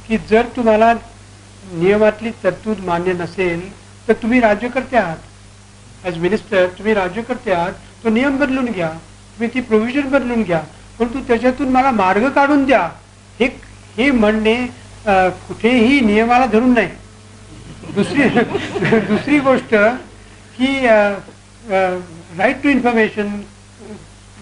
की जर तुम्हाला नियमातली तरतूद मान्य नसेल तर तुम्ही राज्यकर्ते आहात. ॲज मिनिस्टर तुम्ही राज्यकर्ते आहात, तो नियम बदलून घ्या, तुम्ही ती प्रोव्हिजन बदलून घ्या, परंतु त्याच्यातून मला मार्ग काढून द्या हे म्हणणे कुठेही नियमाला धरून नाही. दुसरी गोष्ट की राईट टू इन्फॉर्मेशन,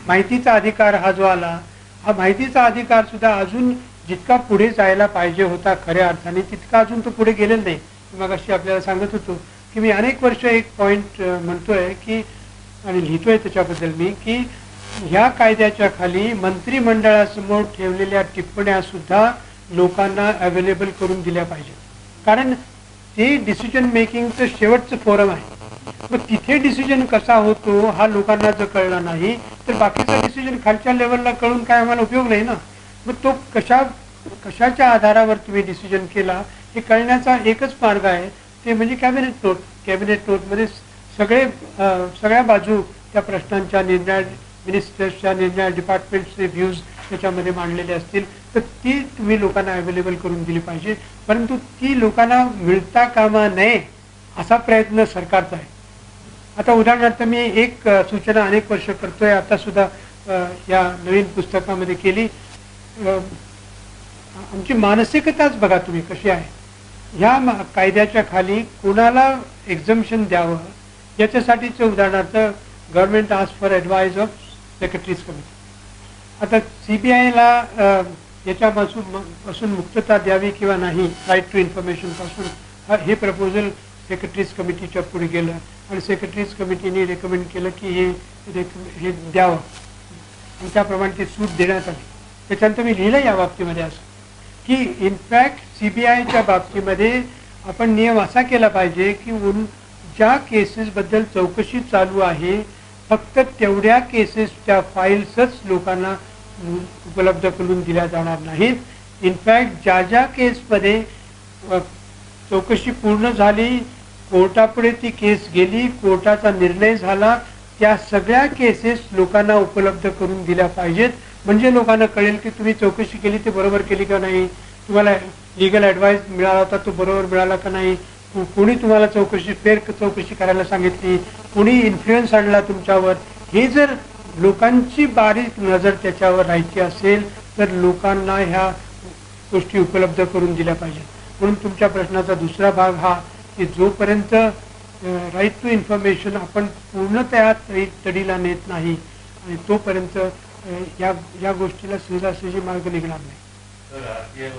माहितीचा अधिकार हा जो आला, हा माहितीचा अधिकार सुद्धा अजून जितका पुढे जायला पाहिजे होता खऱ्या अर्थाने तितका अजून तो पुढे गेलेला नाही. मग अशी आपल्याला सांगत होतो की मी अनेक वर्ष एक पॉईंट म्हणतोय की आणि लिहितोय त्याच्याबद्दल मी की ह्या कायद्याच्या खाली मंत्रिमंडळासमोर ठेवलेल्या टिप्पण्या सुद्धा लोकांना अवेलेबल करून दिल्या पाहिजेत. कारण ते डिसिजन मेकिंगचं शेवटचं फोरम आहे. मग तिथे डिसिजन कसा होतो हा लोकांना जर कळला नाही तर बाकीचा डिसिजन खालच्या लेवलला कळून काय आम्हाला उपयोग नाही ना. मग तो कशाच्या आधारावर तुम्ही डिसिजन केला हे कळण्याचा एकच मार्ग आहे, ते म्हणजे कॅबिनेट नोट. कॅबिनेट नोटमध्ये सगळ्या बाजू त्या प्रश्नांच्या निर्णय, मिनिस्टर्सच्या निर्णय, डिपार्टमेंटचे व्ह्यूज त्याच्यामध्ये मांडलेले असतील तर ती तुम्ही लोकांना अवेलेबल करून दिली पाहिजे. परंतु ती लोकांना मिळता कामा नये असा प्रयत्न सरकारचा आहे. आता उदाहरणार्थ मी एक सूचना अनेक वर्ष करतोय, आता सुद्धा या नवीन पुस्तकामध्ये केली. आमची मानसिकताच बघा तुम्ही कशी आहे. ह्या कायद्याच्या खाली कोणाला एक्झम्पशन द्यावं याच्यासाठीचं उदाहरणार्थ government ask for advice of secretaries committee. आता CBIला याच्यापासून मुक्तता द्यावी किंवा नाही, राईट टू इन्फॉर्मेशन पासून, हे प्रपोजल सेक्रेटरीज कमिटीच्या पुढे गेलं आणि सेक्रेटरीज कमिटीने रेकमेंड केलं की हे द्यावं आणि त्याप्रमाणे ती सूट देण्यात आली. त्याच्यानंतर मी लिहिलं या बाबतीमध्ये असं की इनफॅक्ट CBIच्या बाबतीमध्ये आपण नियम असा केला पाहिजे की ज्या केसेसबद्दल चौकशी चालू आहे फक्त तेवढ्या केसेसच्या फाईल्सच लोकांना उपलब्ध करून दिल्या जाणार नाहीत. इनफॅक्ट ज्या केसमध्ये चौकशी पूर्ण झाली, कोर्टापुढे ती केस गेली, कोर्टाचा निर्णय झाला, त्या सगळ्या केसेस लोकांना उपलब्ध करून दिल्या पाहिजेत. म्हणजे लोकांना कळेल की तुम्ही चौकशी केली ते बरोबर केली का नाही, तुम्हाला लिगल ॲडवाईस मिळाला होता तो बरोबर मिळाला का नाही, कोणी तुम्हाला फेर चौकशी करायला सांगितली, कोणी इन्फ्लुएन्स आणला तुमच्यावर, हे जर लोकांची बारीक नजर त्याच्यावर राहायची असेल तर लोकांना ह्या गोष्टी उपलब्ध करून दिल्या पाहिजेत. म्हणून तुमच्या प्रश्नाचा दुसरा भाग हा की जोपर्यंत राईट टू इन्फॉर्मेशन आपण पूर्णतः तडीला नेत नाही आणि तोपर्यंत या गोष्टीला सहजासहजी मार्ग निघणार नाही.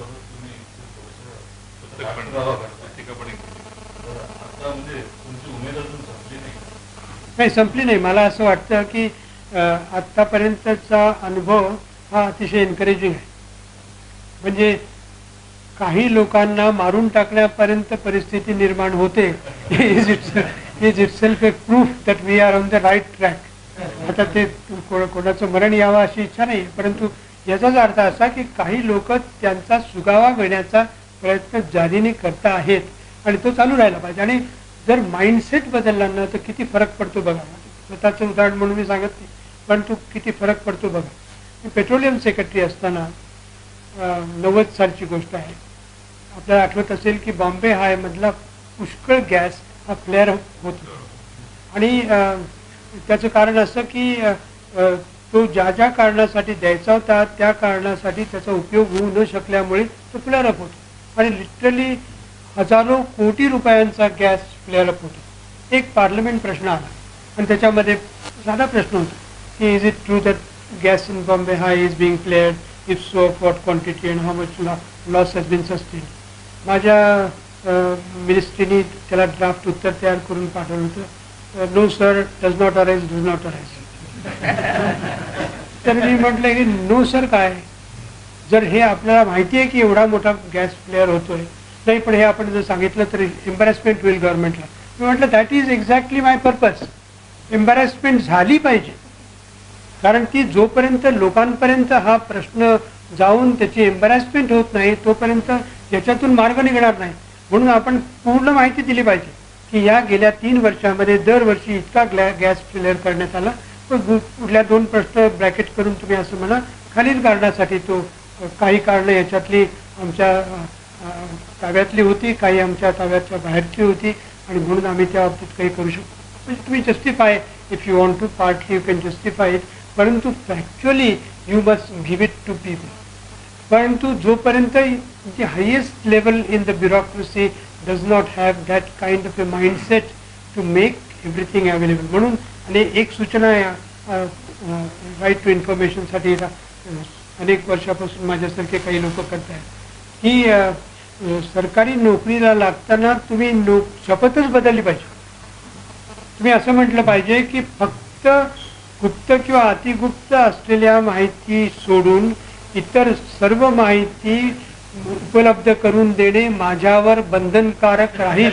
नाही, संपली नाही. मला असं वाटतं की आत्तापर्यंतचा अनुभव हा अतिशय एनकरेजिंग आहे. म्हणजे काही लोकांना मारून टाकण्यापर्यंत परिस्थिती निर्माण होते. Is itself a proof that we are on the right track. आता ते कोणाचं मरण यावं अशी इच्छा नाही, परंतु याचाच अर्थ असा की काही लोक त्यांचा सुगावा घेण्याचा प्रयत्न जारीने करता आहेत आणि तो चालू राहायला पाहिजे. आणि जर माइंडसेट बदलला ना तर किती फरक पडतो बघा. स्वतःचं उदाहरण म्हणून मी सांगत नाही, परंतु किती फरक पडतो बघा. मी पेट्रोलियम सेक्रेटरी असताना 90 सालची गोष्ट आहे, आपल्याला आठवत असेल की बॉम्बे हायमधला पुष्कळ गॅस हा फ्लेअर होतो आणि त्याचं कारण असं की तो ज्या कारणासाठी द्यायचा होता त्या कारणासाठी त्याचा उपयोग होऊ न शकल्यामुळे तो फ्लेअर अप होतो आणि लिटरली हजारो कोटी रुपयांचा गॅस फ्लेअर अप होतो. एक पार्लमेंट प्रश्न आला आणि त्याच्यामध्ये साधा प्रश्न होता की is it true that gas in Bombay high is being flared, if so what quantity and how much loss has been sustain. माझ्या मिनिस्ट्रीने त्याला ड्राफ्ट उत्तर तयार करून पाठवलं होतं. No sir, does not arise, does not arise. तर मी म्हटलं की नो सर काय, जर हे आपल्याला माहिती आहे की एवढा मोठा गॅस फ्लेअर होतोय, नाही पण हे आपण जर सांगितलं तर एम्बॅरेसमेंट होईल गव्हर्नमेंटला. मी म्हटलं that is exactly my purpose. Embarrassment झाली पाहिजे, कारण की जोपर्यंत लोकांपर्यंत हा प्रश्न जाऊन त्याची एम्बॅरेसमेंट होत नाही तोपर्यंत याच्यातून मार्ग निघणार नाही. म्हणून आपण पूर्ण माहिती दिली पाहिजे की या गेल्या 3 वर्षामध्ये दरवर्षी इतका गॅस फ्लेअर करण्यात आला. कुठल्या 2 प्रश्न ब्रॅकेट करून तुम्ही असं म्हणा, खालील कारणासाठी तो, काही कारणं याच्यातली आमच्या ताब्यातली होती, काही आमच्या ताब्याच्या बाहेरची होती आणि म्हणून आम्ही त्या बाबतीत काही करू शकतो. म्हणजे तुम्ही justify, if you want to partly you can justify it, परंतु factually you must give it to people. परंतु जोपर्यंत the highest level in the bureaucracy does not have that kind of a mindset to make everything available. म्हणून आणि एक सूचना right to इन्फॉर्मेशनसाठी अनेक वर्षापासून माझ्यासारखे काही लोक करत आहेत की सरकारी नोकरीला लागताना तुम्ही शपथच बदलली पाहिजे. तुम्ही असं म्हटलं पाहिजे की फक्त गुप्त किंवा अतिगुप्त असलेल्या माहिती सोडून इतर सर्व माहिती उपलब्ध करून देणे माझ्यावर बंधनकारक राहील.